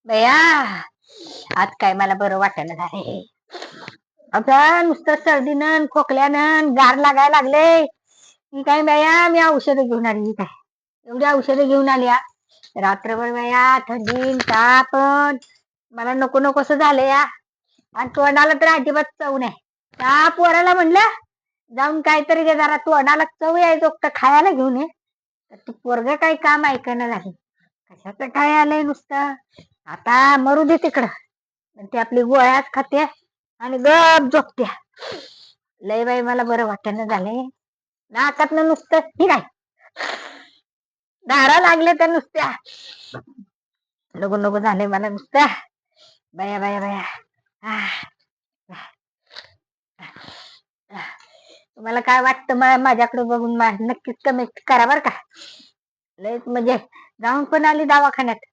बया, आज काय मला बरं वाटेना झाले. आता नुसतं सर्दीनं खोकल्यानं गार लागायला लागले. मी काय बया, मी औषधं घेऊन आली. काय एवढी औषधं घेऊन आली रात्रभर बया, थंडी ताप मला नको नकोस झालं या. आणि तोंडाला तर अजिबात चव नाही. त्या पोराला म्हणलं जाऊन काहीतरी जरा तोंडाला चव यायचो तर खायला घेऊन ये. तर तू पोरग काही काम ऐकणं झालं. कशाचं काय आलंय नुसतं. आता मरू दे तिकडं. ते आपली गोळ्याच खाते आणि गप झोपते. लय बाई मला बरं वाटेना झालंय. नाकातनं नुसतं ठीक आहे. धारा लागले तर नुसत्या नको नको झालंय मला नुसतं. बया बया बया. तुम्हाला काय वाटतं माझ्याकडे बघून नक्कीच कमेंट करा बर का. लय म्हणजे जाऊन पण आली दवाखान्यात.